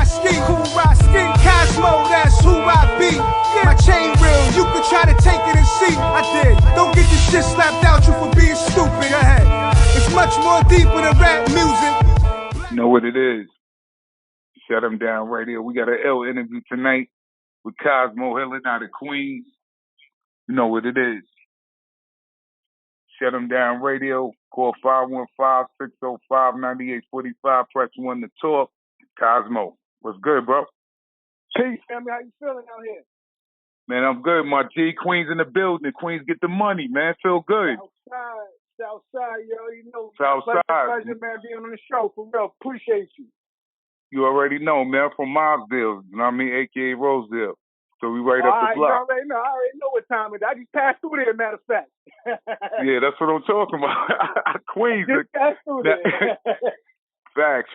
ski, Cosmo, that's who I be. My chain real, you can try to take it and see. I did. Don't get this shit slapped out you for being stupid. Go ahead. It's much more deeper than rap music. You know what it is? Shut 'em down radio. We got an L interview tonight with Cosmo Hillen out of Queens. You know what it is. Shut 'em down radio. Call 515-605-9845. Press 1 to talk. Cosmo, what's good, bro? Hey, family, how you feeling out here? Man, I'm good, my G. Queens in the building. Queens get the money, man. Feel good. Southside, yo. You know, Southside. Pleasure, man, being on the show. For real, appreciate you. You already know, man. From Mobsville, you know what I mean? A.K.A. Rosedale. So we right up the block. I already know what time it is. I just passed through there, matter of fact. Yeah, that's what I'm talking about. Queens. Just passed through there. Facts,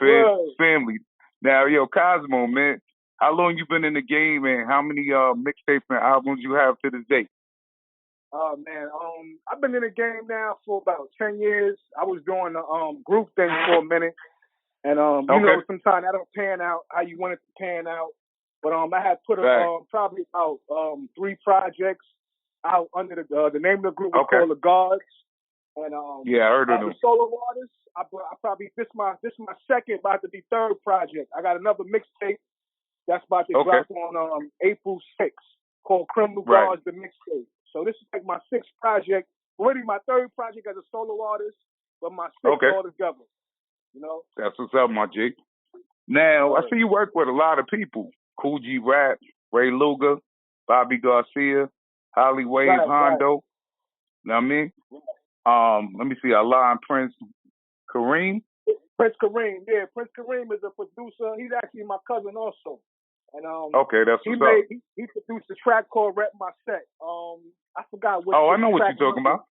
family. Now, yo, Cosmo, man, how long you been in the game, and how many mixtapes and albums you have to this date? Oh, man, I've been in the game now for about 10 years. I was doing the group thing for a minute. And, you know, sometimes that don't pan out how you want it to pan out. But I had put probably about 3 projects out under the name of the group was called The Gods. And yeah, I heard of them. Solo artists, I probably this my second, about to be third project. I got another mixtape that's about to drop on April 6th called Criminal Guards, the mixtape. So this is like my 6th project. Really my 3rd project as a solo artist, but my 6th altogether. You know? That's what's up, my G. Now, I see you work with a lot of people. Cool G Rap, Ray Luger, Bobby Garcia, Holly Wave, Hondo. You know what I mean? Let me see, Alain Prince Kareem. Prince Kareem, yeah. Prince Kareem is a producer. He's actually my cousin also. And that's what's up. He produced a track called Rep My Set. I forgot what. Oh, I know what you're talking about.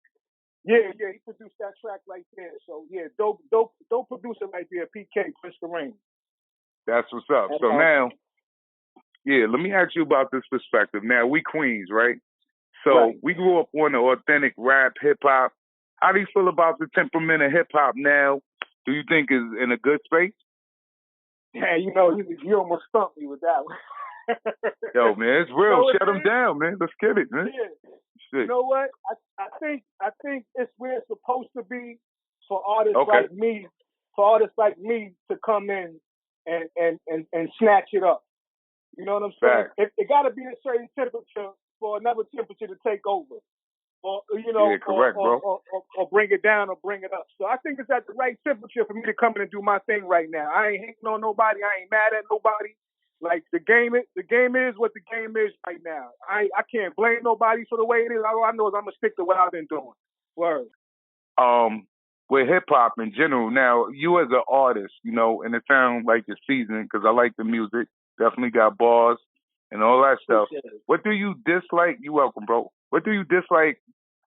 Yeah, he produced that track right there. So yeah, dope producer right there, PK, Prince Kareem. That's what's up. And, so now, yeah, let me ask you about this perspective. Now, we Queens, right? So we grew up on the authentic rap, hip hop. How do you feel about the temperament of hip hop now? Do you think is in a good space? Yeah, you know, you almost stumped me with that one. Yo, man, it's real. Shut them down, man. Let's get it, man. Yeah. You know what? I think it's where it's supposed to be for artists like me, to come in and snatch it up. You know what I'm saying? It got to be a certain temperature for another temperature to take over. Or, you know, or bring it down or bring it up. So I think it's at the right temperature for me to come in and do my thing right now. I ain't hating on nobody. I ain't mad at nobody. Like the game is what the game is right now. I can't blame nobody for the way it is. All I know is I'm gonna stick to what I've been doing. Word. With hip hop in general, now you as an artist, you know, and it sounds like you're seasoned because I like the music. Definitely got bars and all that stuff. What do you dislike? You welcome, bro. What do you dislike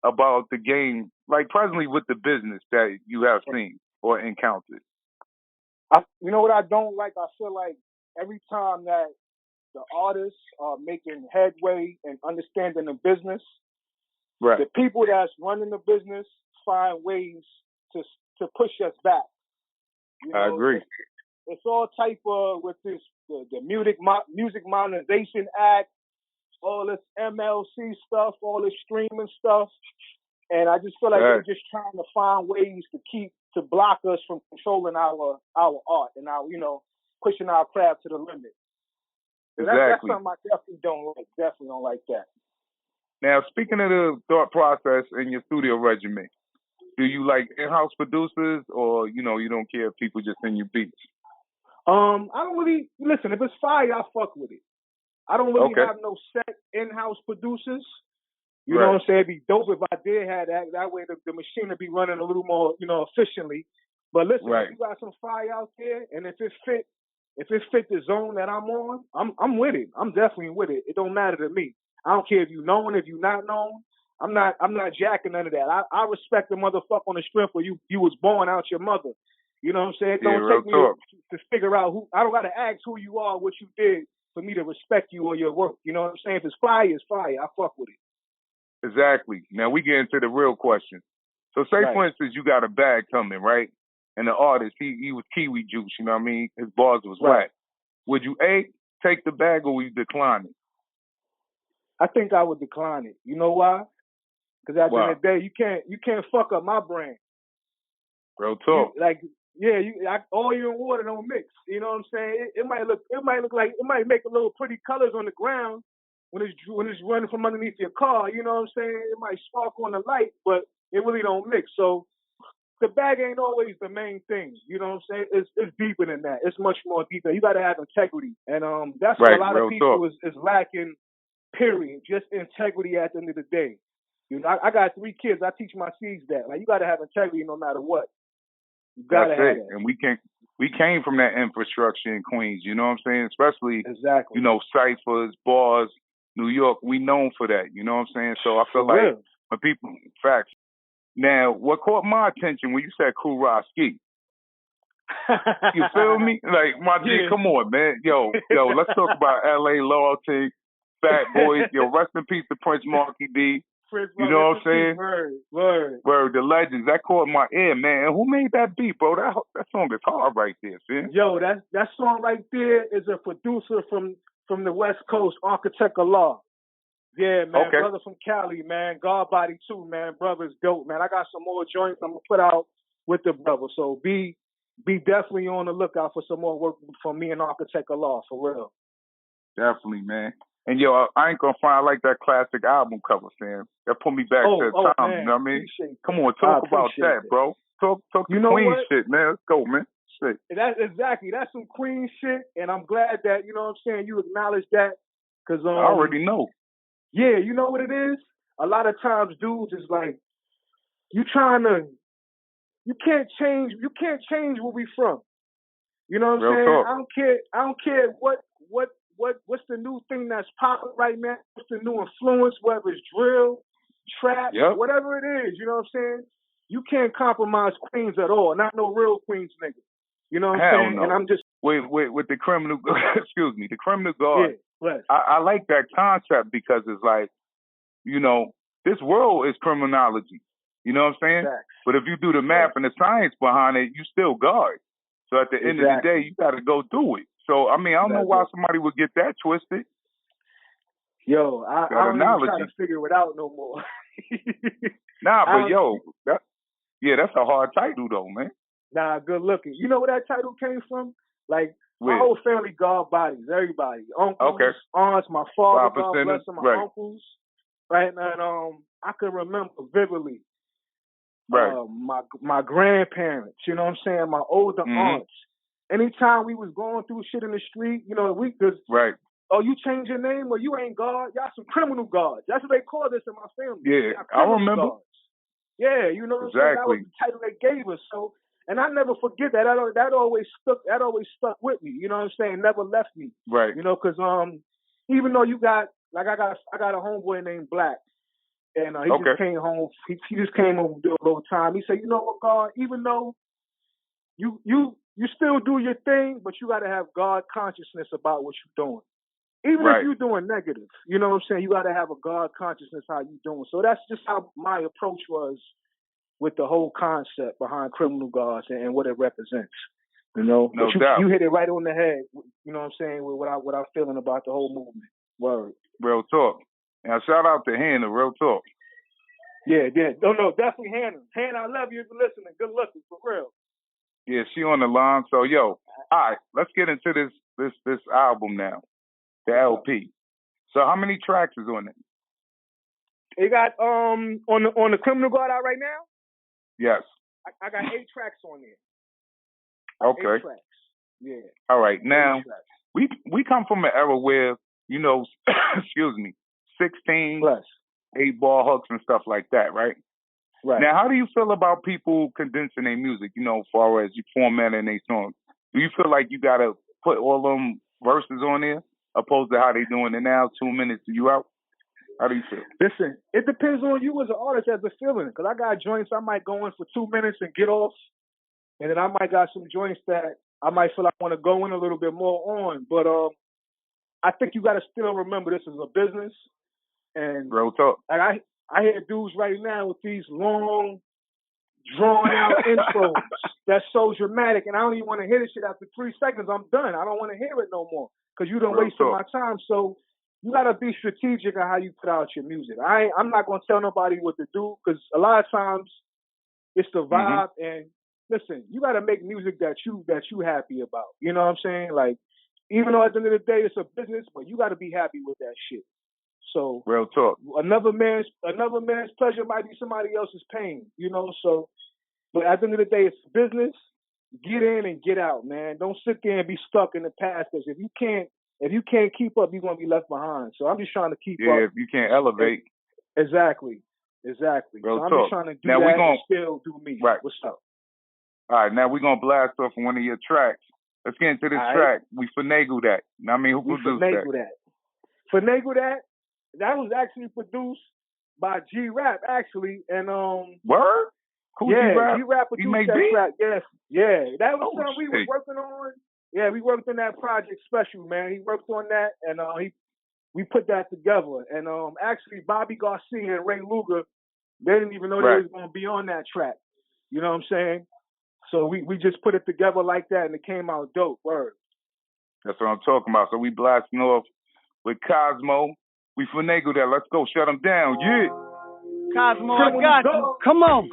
about the game, like presently with the business that you have seen or encountered? You know what I don't like? I feel like every time that the artists are making headway and understanding the business, the people that's running the business find ways to push us back. You know, I agree. It's all type of with this the Music Modernization Act, all this MLC stuff, all this streaming stuff, and I just feel like they're just trying to find ways to block us from controlling our art and our, you know, pushing our craft to the limit. That's something I definitely don't like. Definitely don't like that. Now, speaking of the thought process in your studio regimen, do you like in-house producers, or you know you don't care if people just send you beats? I don't really listen. If it's fire, I fuck with it. I don't really have no set in-house producers. You know what I'm saying? It'd be dope if I did have that. That way the machine would be running a little more, you know, efficiently. But listen, if you got some fire out there, and if it fit the zone that I'm on, I'm with it. I'm definitely with it. It don't matter to me. I don't care if you known, if you not known. I'm not jacking none of that. I respect the motherfucker on the strength where you was born out your mother. You know what I'm saying? It don't take me to figure out who. I don't got to ask who you are, what you did for me to respect you or your work. You know what I'm saying? If it's fire, it's fire. I fuck with it. Exactly. Now we get into the real question. So say for instance you got a bag coming, right? And the artist, he was kiwi juice, you know what I mean? His bars was whack. would you A, take the bag, or would you decline it? I think I would decline it. You know why? Because at the end of the day, you can't fuck up my brand. Real talk. Oil and water don't mix. You know what I'm saying? It might make a little pretty colors on the ground when it's running from underneath your car. You know what I'm saying? It might sparkle on the light, but it really don't mix. So the bag ain't always the main thing. You know what I'm saying? It's deeper than that. It's much more deeper. You got to have integrity, and that's what a lot of people is lacking. Period. Just integrity at the end of the day. You know, I got 3 kids. I teach my seeds that. Like, you got to have integrity no matter what. You got to have it. And we came from that infrastructure in Queens. You know what I'm saying? Especially, you know, ciphers, bars, New York. We known for that. You know what I'm saying? So I feel like when people, facts. Now, what caught my attention when you said Cool Rod Ski? You feel me? Like, my G, come on, man. Yo, let's talk about L.A. loyalty, Fat Boys. Yo, rest in peace to Prince Marky D. You know what I'm saying? Word. The legends. That caught my ear, man. And who made that beat, bro? That song is hard right there, man. Yo, that song right there is a producer from the West Coast, Architect of Law. Yeah, man. Okay. Brother from Cali, man. God Body too, man. Brother's dope, man. I got some more joints I'm gonna put out with the brother. So be definitely on the lookout for some more work from me and Architect of Law, for real. Definitely, man. And yo, I ain't gonna find like that classic album cover, Sam. That put me back to the time. Man. You know what I mean? Come on, talk about that, bro. Talk you the Queen shit, man. Let's go, man. Shit. That's some Queen shit, and I'm glad that, you know what I'm saying, you acknowledge that, because I already know. Yeah, you know what it is? A lot of times dudes is like, you can't change where we from. You know what I'm saying? Talk. I don't care what's the new thing that's popping right now, what's the new influence, whether it's drill, trap, whatever it is, you know what I'm saying? You can't compromise Queens at all. Not no real Queens nigga. You know what I'm saying? No. And I'm just with the criminal the criminal guard. Yeah, I like that concept because it's like, you know, this world is criminology. You know what I'm saying? Facts. But if you do the math and the science behind it, you still guard. So at the end of the day, you got to go through it. So, I mean, I don't know why somebody would get that twisted. Yo, I don't even try to figure it out no more. That's a hard title though, man. Nah, good looking. You know where that title came from? Like, my whole family, God bodies, everybody. Uncles, aunts, my father, God bless them, my uncles. Right? And I can remember vividly my grandparents, you know what I'm saying, my older aunts. Anytime we was going through shit in the street, you know, oh, you change your name or you ain't God? Y'all some criminal guards. That's what they call this in my family. Yeah, I remember. Guards. Yeah, you know what I'm saying? That was the title they gave us. So, and I never forget that. That always stuck with me. You know what I'm saying? Never left me. Right. You know, because even though you got, like, I got a homeboy named Black, and he just came home. He just came home to do a little time. He said, you know what, God? Even though you still do your thing, but you got to have God consciousness about what you're doing. Even if you're doing negative, you know what I'm saying? You got to have a God consciousness how you doing. So that's just how my approach was with the whole concept behind criminal guards and what it represents. You know, no doubt. You hit it right on the head. You know what I'm saying? With what I'm feeling about the whole movement. Word. Real talk. Now shout out to Hannah. Real talk. Yeah. No, definitely Hannah. Hannah, I love you if you're listening. Good looking, for real. Yeah, she on the line. So all right, let's get into this album now, the LP. So how many tracks is on it? It got on the Criminal Guard out right now. Yes. I got 8 tracks on there. Okay. 8 tracks. Yeah. All right. Now we come from an era where, you know, 16 plus 8-ball hooks and stuff like that, right? Right. Now, how do you feel about people condensing their music, you know, as far as you formatting their songs? Do you feel like you got to put all them verses on there, opposed to how they doing it now, 2 minutes, you out? How do you feel? Listen, it depends on you as an artist as a feeling. Because I got joints I might go in for 2 minutes and get off. And then I might got some joints that I might feel I want to go in a little bit more on. But I think you got to still remember this is a business. And real talk. Like I hear dudes right now with these long drawn out intros that's so dramatic, and I don't even want to hear this shit after 3 seconds. I'm done. I don't want to hear it no more because you done wasted my time. So you gotta be strategic on how you put out your music. I'm not gonna tell nobody what to do because a lot of times it's the vibe. And listen, you gotta make music that you happy about. You know what I'm saying? Like, even though at the end of the day it's a business, but you gotta be happy with that shit. So real talk. Another man's pleasure might be somebody else's pain, you know. So, but at the end of the day, it's business. Get in and get out, man. Don't sit there and be stuck in the past. Because if you can't keep up, you're gonna be left behind. So I'm just trying to keep up. Yeah, if you can't elevate. Exactly. Real so I'm talk. just trying to do now that and still do me. Right. What's up? All right, now we're gonna blast off one of your tracks. Let's get into this track. We finagle that. I mean, who produced that? Finagle that. That was actually produced by G-Rap, actually, and Word? Cool, yeah, G-Rap produced that track. Yes, yeah, that was something we were working on. Yeah, we worked on that project special, man. He worked on that, and we put that together. And actually, Bobby Garcia and Ray Luger, they didn't even know they was gonna be on that track. You know what I'm saying? So we just put it together like that, and it came out dope. Word. That's what I'm talking about. So we blasting off with Cosmo. We finagle that. Let's go. Shut them down. Yeah. Cosmo, I got you. Come on.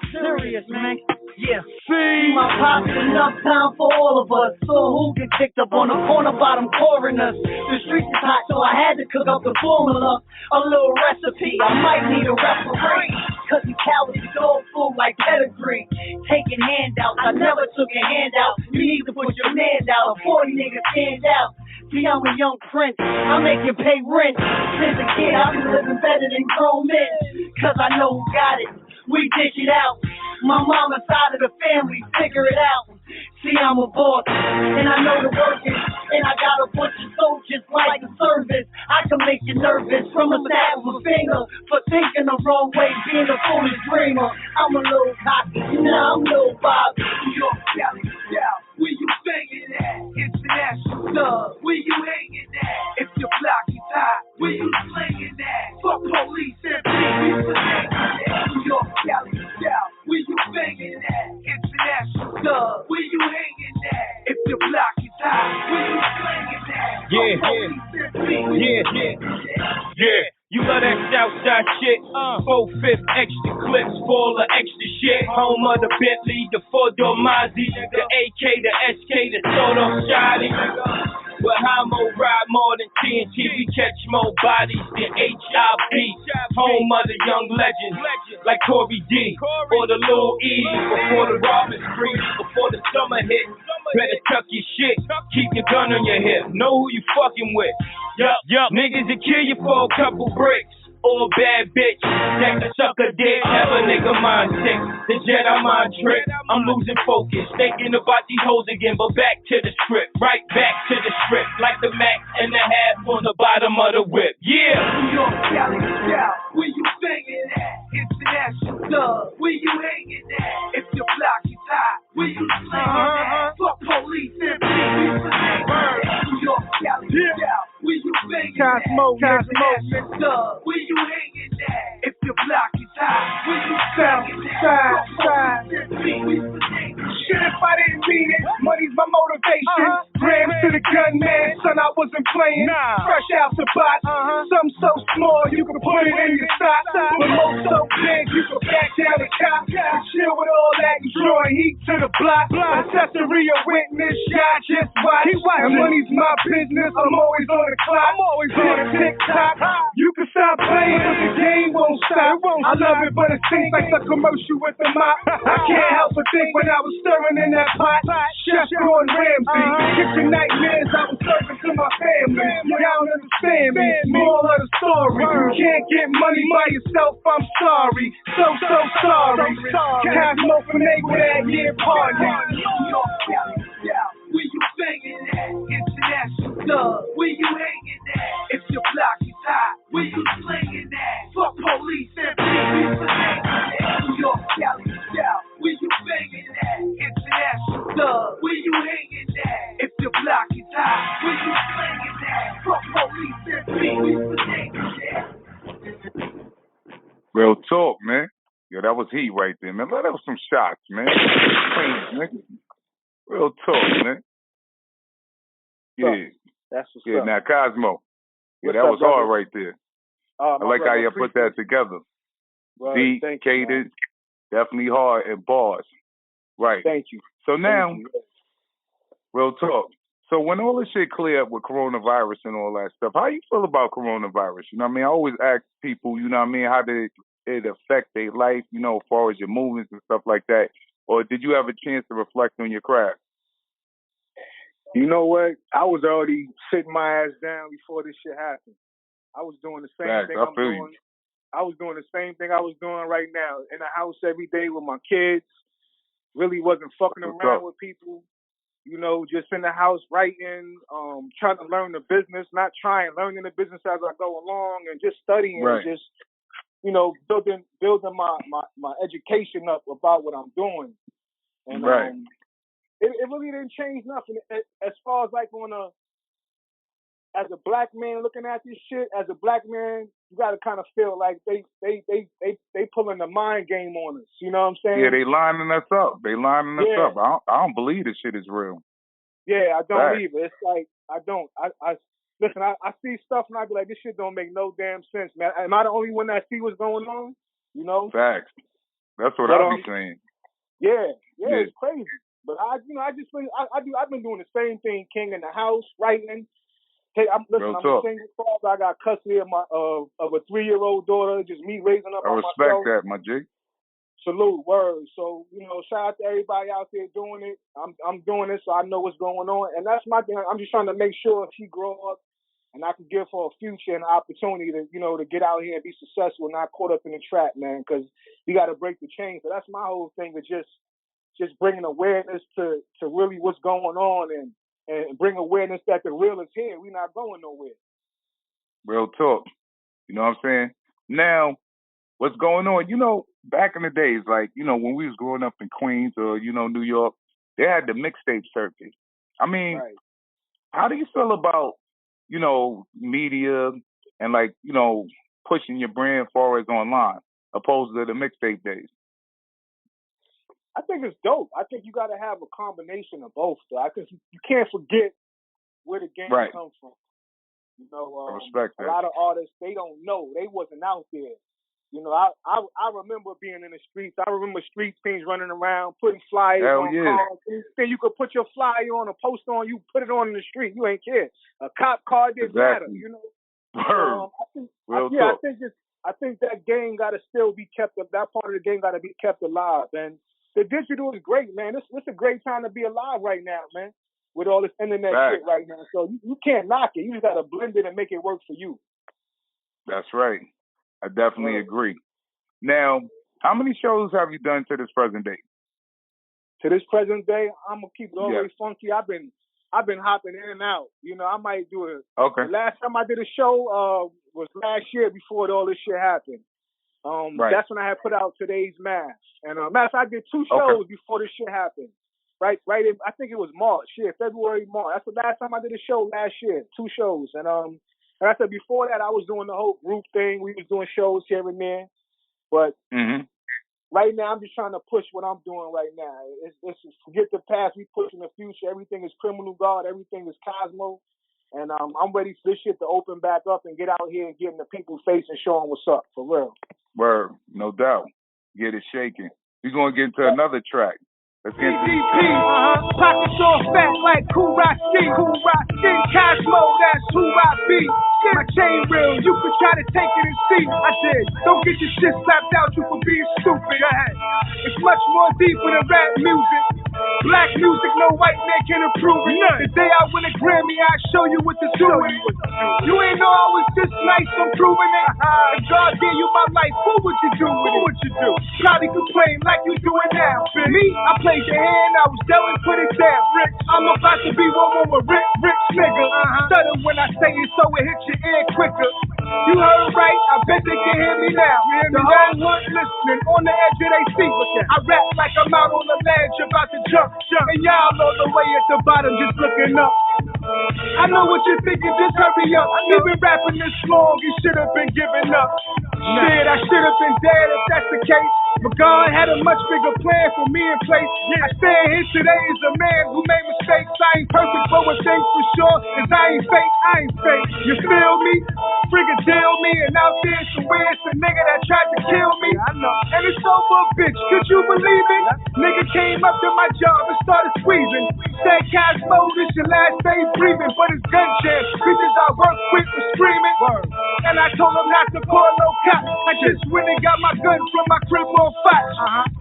Serious, man. Yeah. See my pops, enough time for all of us. So who get kicked up on the corner bottom coroners? The streets is hot, so I had to cook up the formula. A little recipe, I might need a referee. Cause these cowards dog food like pedigree. Taking handouts, I never took a handout. You need to put your man out. 40 niggas stand out. See, I'm a young prince, I make you pay rent. Since a kid, I've been living better than grown men. Cause I know who got it, we dish it out. My mama's side of the family, figure it out. See, I'm a boss, and I know the workers. And I got a bunch of soldiers like the service. I can make you nervous from a snap of a finger. For thinking the wrong way, being a foolish dreamer. I'm a little cocky, I'm a little Bob. New York, Cali, South. Where you banging at? International thug. Where you hanging at? If your block is hot, where you slinging at? Fuck police and police, we hanging at. New York, Cali, South. Where you banging at? International thug. Where you hanging at? If your block is hot, where you slinging at? Yeah. You love that Southside shit. 4/5 extra clips, full of extra shit. Home of the Bentley, the 4-door Mazda, the AK, the SK, the Soto Shotty. But Homo ride more than TNT, we catch more bodies than HIV. Home of the young legends, like Corey D, or the Lil E, before the robbers free, before the summer hit. Better tuck your shit, keep your gun on your hip, know who you fucking with. Yup, niggas will kill you for a couple bricks. Or a bad bitch, that the sucker dick, have a nigga mind sick, the Jedi mind trick, I'm losing focus, thinking about these hoes again, but back to the script, right back to the script, like the Mac and the half on the bottom of the whip, yeah! New York, Cali, South, where you banging at? International thug, where you hanging at? If your block is hot, where you slinging at? Fuck police and police, we hanging at. New York, Cali, South, where you banging at? International thug, where you hanging at? If your block is hot, where you slinging at? Fuck police and police, we hanging at. Shit, if I didn't mean it, money's my motivation. Grams to the gunman, son, I wasn't playing. Fresh out the box, something so small you can put it in your sock. But most so big you can back down the cop. And chill with all that, you drawing heat to the block. Accessory a witness, shot, just watch. And money's my business, I'm always on the clock. I'm always on the TikTok. You can stop playing, but the game won't stop. I love it, but it seems like the commercial with the mop. I can't help but think when I was stirring in that pot, Chef Gordon Ramsay, kitchen nightmares I was serving to my family. Y'all don't understand me, moral of the story. You can't get money by yourself, I'm sorry. So sorry. Cosmo finagle that year party. New York, Cali, South, where you banging at? International thug, where you hanging at? If your block is hot, where you slinging at? Fuck police and police, we hanging at. New York, Cali, South, where you banging at? International thug, where you hanging at? If your block is hot, where you slinging at? Fuck police and police, we hanging at. Real talk, man. Yo, that was heat right there, man. Let up some shots, man. Clean, nigga. Real talk, man. Yeah. That's what's up. Now, Cosmo. Yeah, that was hard right there. I like how you put that together. Beat, cadence, definitely hard, and bars. Right. Thank you. So now, real talk. So when all this shit clear up with coronavirus and all that stuff, how you feel about coronavirus? You know what I mean? I always ask people, you know what I mean, how did it affect their life, you know, as far as your movements and stuff like that? Or did you have a chance to reflect on your craft? You know what? I was already sitting my ass down before this shit happened. I was doing the same thing I'm doing. I was doing the same thing I was doing right now. In the house every day with my kids. Really wasn't fucking around with people. You know, just in the house writing, trying to learn the business, learning the business as I go along and just studying and just, you know, building my education up about what I'm doing. And it really didn't change nothing. As far as like as a black man looking at this shit, as a black man, you gotta kind of feel like they pulling the mind game on us. You know what I'm saying? Yeah, they lining us up. I don't believe this shit is real. Yeah, I don't either. It's like I don't. I listen. I see stuff and I be like, this shit don't make no damn sense, man. Am I the only one that see what's going on? You know? Facts. That's what I be saying. Yeah, it's crazy. But I've been doing the same thing, King, in the house, writing. Hey, I'm a single father. I got custody of a 3-year-old daughter. Just me raising up. I respect that, my G. Salute, word. So, you know, shout out to everybody out there doing it. I'm doing it, so I know what's going on, and that's my thing. I'm just trying to make sure she grow up, and I can give her a future and an opportunity to, you know, to get out here and be successful, not caught up in the trap, man. Because you got to break the chain. So that's my whole thing, is just bringing awareness to really what's going on and bring awareness that the real is here. We're not going nowhere. Real talk. You know what I'm saying? Now, what's going on? You know, back in the days, like, you know, when we was growing up in Queens or, you know, New York, they had the mixtape circuit. I mean, how do you feel about, you know, media and, like, you know, pushing your brand far as online opposed to the mixtape days? I think it's dope. I think you got to have a combination of both, though. I think you can't forget where the game comes from. You know, I respect that. A lot of artists, they don't know. They wasn't out there. You know, I remember being in the streets. I remember street teams running around, putting flyers on cars. Then you could put your flyer on, a poster on, you put it on in the street. You ain't care. A cop car didn't matter, you know. I think that game got to still be kept up. That part of the game got to be kept alive. And the digital is great, man. This a great time to be alive right now, man, with all this internet shit right now. So you can't knock it. You just got to blend it and make it work for you. That's right. I definitely agree. Now, how many shows have you done to this present day? To this present day, I'm gonna keep it always funky. I've been hopping in and out. You know, I might do it. Okay. The last time I did a show was last year before all this shit happened. That's when I had put out Today's Mass. And I did 2 shows before this shit happened. Right. I think it was March. Yeah, February, March. That's the last time I did a show last year. 2 shows. And like I said, before that, I was doing the whole group thing. We was doing shows here and there. But right now, I'm just trying to push what I'm doing right now. It's forget the past, we pushing the future. Everything is Criminal Guard. Everything is Cosmo. And I'm ready for this shit to open back up and get out here and get in the people's face and show them what's up, for real. Word, no doubt. Get it shaking. We're going to get into another track. Let's get into Pockets all fat like Cool Rock Ski. Cosmo, that's who I be. My chain real, you can try to take it and see. I did. Don't get your shit slapped out you for being stupid. Go ahead. It's much more deeper than rap music. Black music, no white man can approve it. The day I win a Grammy, I show you what to do. You ain't know I was this nice, I'm proving it. If God gave you my life, what would you do with it? What would you do? Probably complain like you doing now. Me, I played the hand, I was dealt and put it down. Rich, I'm about to be one with rich nigga. Stutter when I say it so it hits your ear quicker. You heard right, I bet they can hear me now. The whole world listening on the edge of their seat. I rap like I'm out on the ledge about to jump. And y'all all the way at the bottom just looking up. I know what you're thinking, just hurry up. You've been rapping this long, you should have been giving up. Shit, I should have been dead if that's the case. But God had a much bigger plan for me in place. I stand here today as a man who made mistakes. I ain't perfect, but one thing's for sure is I ain't fake. You feel me? Frigadill me, and out there somewhere it's a nigga that tried to kill me. I know. And it's over a bitch, could you believe it? Nigga came up to my job and started squeezing. Said, Cosmo, this your last day breathing, but it's gun jam. Bitches I work with for screaming. And I told him not to call no cop. I just went and got my gun from my crib on Fox.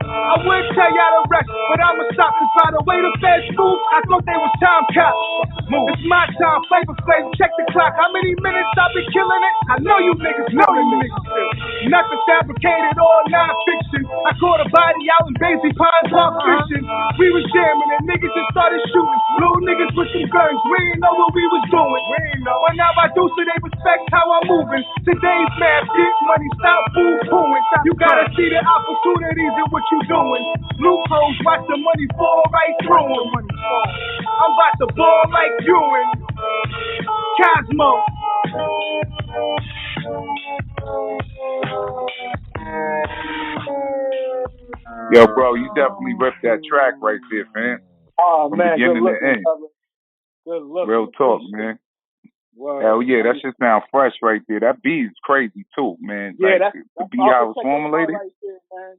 I would tell y'all the rest, but I'ma stop. Cause by the way the feds move, I thought they was time cops. It's my time, Flavor Flav, check the clock. How many minutes I've been killing it? I know you niggas know you niggas still. Nothing fabricated or non-fiction. I caught a body out in Daisy Pines Park fishing. We was jamming and niggas just started shooting. Little niggas with some guns, we ain't know what we was doing. But now I do so they respect how I'm moving. Today's math, get money, stop boo-hooing. You gotta see the opportunities in what you doing. Loopholes, watch the money fall right through them. I'm about to ball like you and Cosmo. Yo, bro, you definitely ripped that track right there, fam. Oh, From man, beginning good to end. Good look. Real talk, man. Word. Hell yeah, that shit sound fresh right there. That beat is crazy too, man. Yeah, like, that's the beat how it's formulated. Right there, man.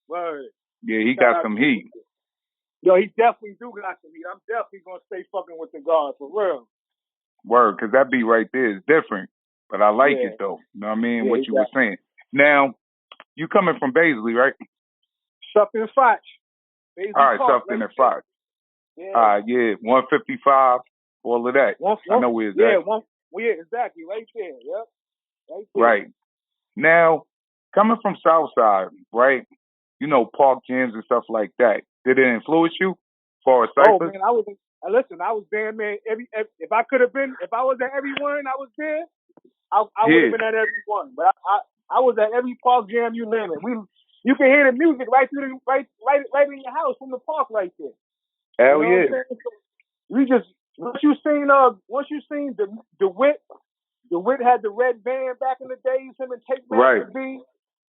Word. Yeah, he got some heat. Yo, he definitely do got some heat. I'm definitely gonna stay fucking with the guard for real. Word, cause that beat right there is different, but I like it though. You know what I mean? Yeah, what you were saying. Now, you coming from Baisley, right? Shutem and Fox. All right, Shutem and Fox. Yeah. Yeah, 155, all of that. I know where it's at. Yeah, exactly, right there. Yep. Right there. Right. Now, coming from Southside, right? You know, park jams and stuff like that. Did it influence you for a cypher? Oh man, I was there, man. If I was at every one, I was there. I would have been at every one. But I was at every park jam you name it. You can hear the music right in your house from the park right there. Hell you know yeah. We just once you seen the Wit had the red van back in the days, him and Take Master B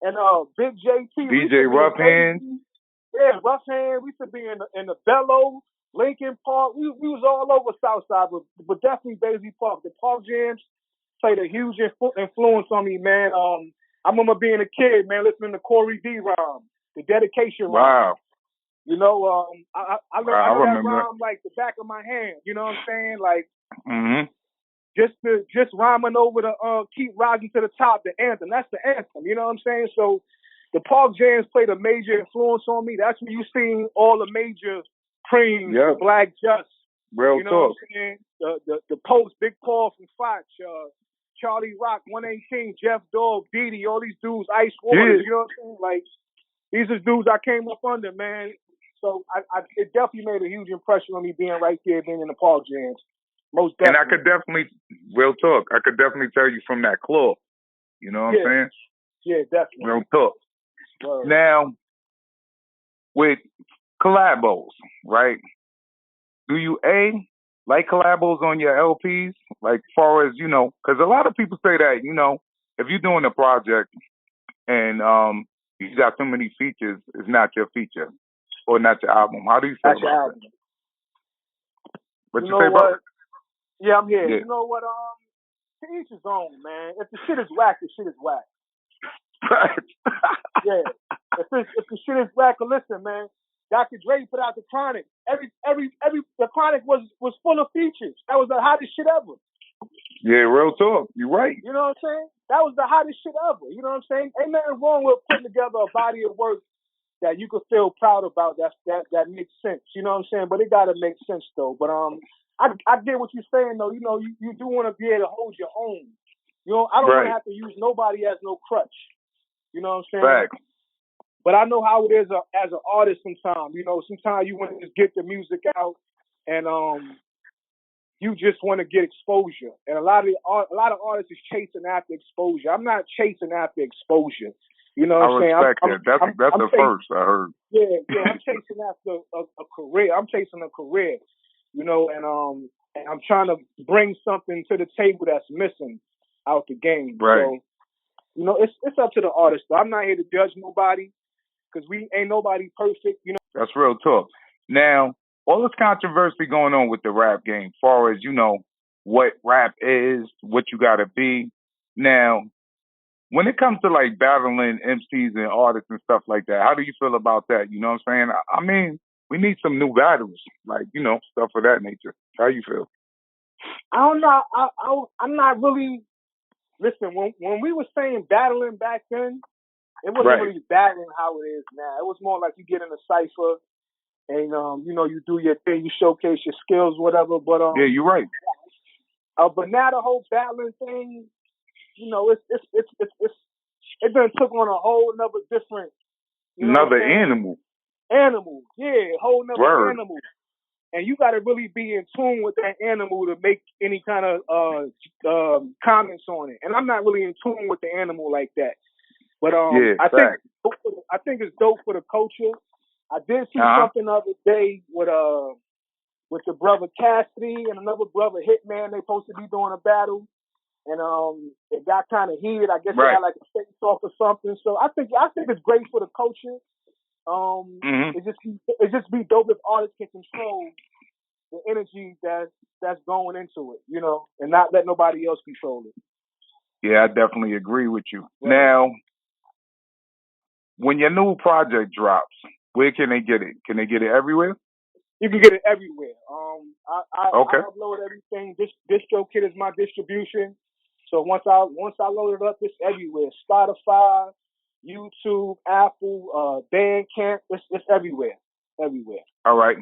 and Big JT. DJ Rough Hands. Yeah, Rough Hands. We used to be in the Bellow, Lincoln Park. We was all over Southside, but definitely Baisley Park. The park jams played a huge influence on me, man. I remember being a kid, man, listening to Corey D rhyme, the dedication rhyme. Wow. You know, I know that remember rhyme like the back of my hand. You know what I'm saying? Like, just rhyming over the keep rising to the top, the anthem. That's the anthem. You know what I'm saying? So the park jams played a major influence on me. That's when you seen all the major creams, the Black Just. Real you know talk. What I'm saying? The Post, Big Paul from Fox, Charlie Rock, 118, Jeff Dog, Didi, all these dudes, Ice Waters. You know what I'm saying? Like, these are dudes I came up under, man. So it definitely made a huge impression on me being right there, being in the park jams. Most definitely. And I could definitely, real talk, I could definitely tell you from that club. You know what I'm saying? Yeah, definitely. Real talk. Word. Now, with collabos, right? Do you like collabos on your LPs? Like, far as, you know, because a lot of people say that, you know, if you're doing a project and you got so many features, it's not your feature or not your album. How do you feel about that? What you say, bro? Yeah, I'm here. Yeah. You know what? To each his own, man. If the shit is whack, the shit is whack. Right. Yeah. If the shit is whack, listen, man. Dr. Dre put out the Chronic. The Chronic was full of features. That was the hottest shit ever. Yeah, real talk. You're right. You know what I'm saying? That was the hottest shit ever. You know what I'm saying? Ain't nothing wrong with putting together a body of work that you could feel proud about. That makes sense. You know what I'm saying? But it gotta make sense though. But I get what you're saying though. You know, you do want to be able to hold your own. You know, I don't want to have to use nobody as no crutch. You know what I'm saying? Fact. But I know how it is as an artist sometimes. You know, sometimes you want to just get the music out and you just want to get exposure. And a lot of artists is chasing after exposure. I'm not chasing after exposure. You know what I'm saying? I respect that. That's the first I heard. Yeah, I'm chasing after a career. I'm chasing a career, you know, and I'm trying to bring something to the table that's missing out the game. Right. So, you know, it's up to the artist. But I'm not here to judge nobody. because we ain't nobody perfect, you know. That's real talk. Now, all this controversy going on with the rap game, as far as, you know, what rap is, what you got to be. Now, when it comes to like battling MCs and artists and stuff like that, how do you feel about that? You know what I'm saying? I mean, we need some new battles, like, you know, stuff of that nature. How you feel? I don't know. I'm not really. Listen, when we were saying battling back then, it wasn't really battling how it is now. It was more like you get in a cipher and you know, you do your thing, you showcase your skills, whatever. But yeah, you're right. But now the whole battling thing, you know, it done took on a whole another different, you know, another animal. Animal, yeah, whole another animal. And you got to really be in tune with that animal to make any kind of comments on it. And I'm not really in tune with the animal like that. But I think it's dope for the culture. I did see something the other day with the brother Cassidy and another brother Hitman. They supposed to be doing a battle, and it got kind of heated. I guess they had like a face off or something. So I think it's great for the culture. It just be dope if artists can control the energy that's going into it, you know, and not let nobody else control it. Yeah, I definitely agree with you. Right. Now, when your new project drops, where can they get it? Can they get it everywhere? You can get it everywhere. I upload everything. DistroKid is my distribution. So once I load it up, it's everywhere. Spotify, YouTube, Apple, Bandcamp, it's everywhere. Everywhere. All right.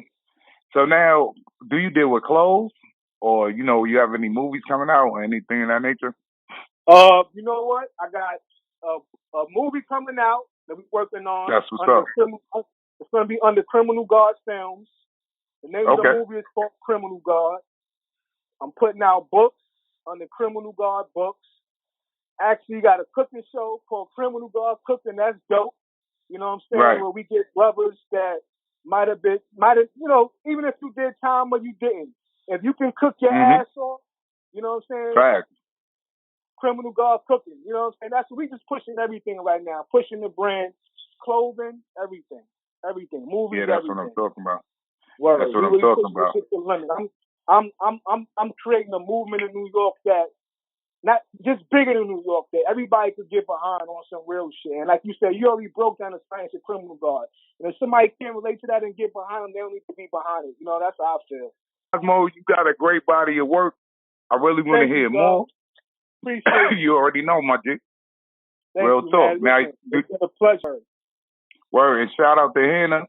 So now, do you deal with clothes, or you know, you have any movies coming out or anything of that nature? You know what? I got a movie coming out that we're working on. That's what's up. It's going to be under Criminal Guard Films. The name of the movie is called Criminal Guard. I'm putting out books under Criminal Guard Books. Actually, got a cooking show called Criminal Guard Cooking. That's dope. You know what I'm saying? Right. Where we get brothers that might have, you know, even if you did time or you didn't, if you can cook your ass off, you know what I'm saying? Fact. Criminal Guard Cooking, you know what I'm saying? That's we just pushing everything right now, pushing the brand, clothing, everything, movies. Yeah, that's everything. what I'm talking about. Word. That's what I'm talking about. I'm creating a movement in New York that not just bigger than New York, that everybody could get behind on some real shit. And like you said, you already broke down the science of Criminal Guard. And if somebody can't relate to that and get behind them, they don't need to be behind it. You know, that's how I feel. Cosmo, you got a great body of work. I really want to hear more. Appreciate it. You already know, my G. Real you, talk. Man. Listen, it's been a pleasure. Word. And shout out to Hannah.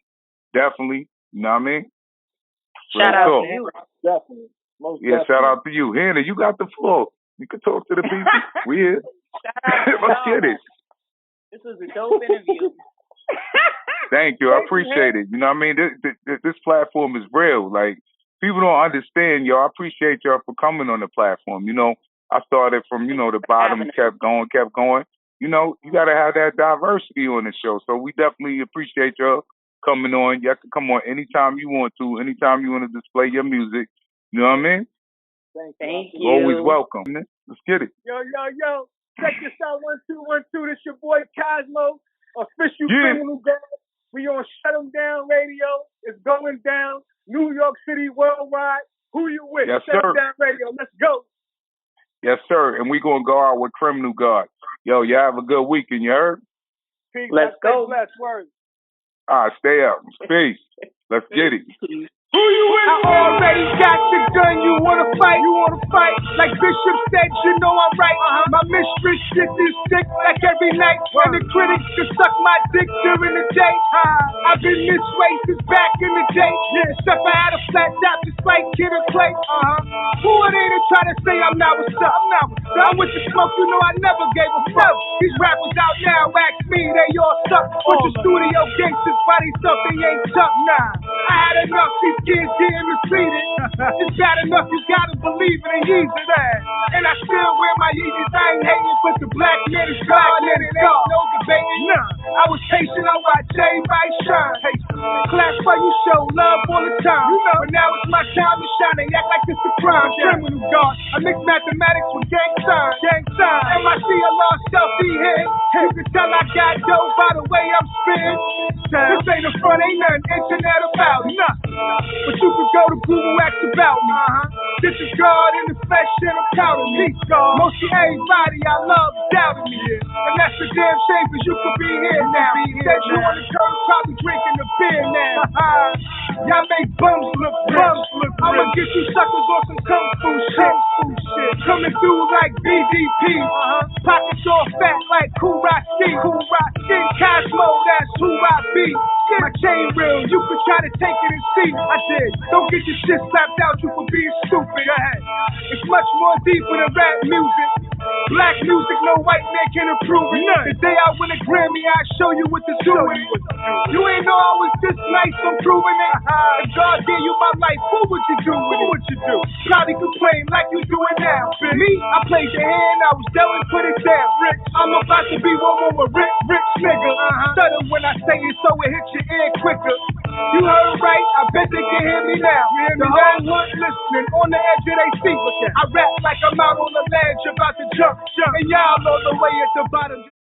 Definitely. You know what I mean? Shout out to you. Definitely. Definitely. Shout out to you. Hannah, you got the floor. You can talk to the people. We here. Let's get it. This was a dope interview. Thank you. I appreciate it. You know what I mean? This platform is real. Like, people don't understand, y'all. I appreciate y'all for coming on the platform. You know, I started from, you know, the bottom, kept going. You know, you got to have that diversity on the show. So we definitely appreciate y'all coming on. Y'all can come on anytime you want to, anytime you want to display your music. You know what I mean? Thank you. Always welcome. Let's get it. Yo. Check this out. 1 2 1 2. This your boy Cosmo, official Criminal Guard. We on Shut 'Em Down Radio. It's going down. New York City, worldwide. Who you with? Yes, Shut sir. 'Em Down Radio. Let's go. Yes, sir. And we gonna go out with Criminal Guard. Yo, y'all have a good weekend. You heard? Peace. Let's go. Last word. All right, stay up. Peace. Let's get it. Who you with? I already got the gun. You wanna fight? Like Bishop said, you know I'm right. My mistress shit is sick like every night. And the critics just suck my dick during the day. I've been this way since back in the day. Except I had a flat top just like Kid and Clay. Who are they to try to say I'm not what's up? I'm with the smoke, you know I never gave a fuck. These rappers out now ask me, they all suck. Put your studio gangsters bodies up, they ain't tough. Nah, I had enough. These kids getting misleaded. It's bad enough, you gotta believe in a Yeezy. And I still wear my Yeezys. I ain't hating, but the black man is God, and it ain't no debating. Nah, I was patient, I watched everybody shine. Class for you show love all the time. But now it's my time to shine. They act like this a crime. Criminal guard. I mix mathematics with gang signs. MIC a lost selfie hit. You can tell I got dope by the way I'm spinning. This ain't the front, ain't nothing internet about it. But you can go to Google X about me. This is God in the flesh and I'm proud of me. Mostly everybody I love doubted me. And that's a damn shame cause you could be here now. Said you on the curb probably drinking the beer now. Y'all make bums look rich. I'ma get you suckers on some kung fu shit. Coming through like BDP. Pockets all fat like Cool Rock Ski. Cosmo, that's who I be. My chain real, you can try to take it and see. I did. Don't get your shit slapped out you for being stupid. It's much more deeper than rap music. Black music, no white man can approve it. The day I win a Grammy, I'll show you what to do with it. You ain't know I was this nice, I'm proving it. If God gave you my life, what would you do with it? What would you do? Probably complain like you do it now. Me, I played the hand, I was dealt and put it down. I'm about to be one with a rich nigga. Stutter when I say it so it hits your ear quicker. You heard right, I bet they can hear me now. The whole hood listening on the edge of their seat. I rap like I'm out on the ledge about to jump. And y'all know the way at the bottom.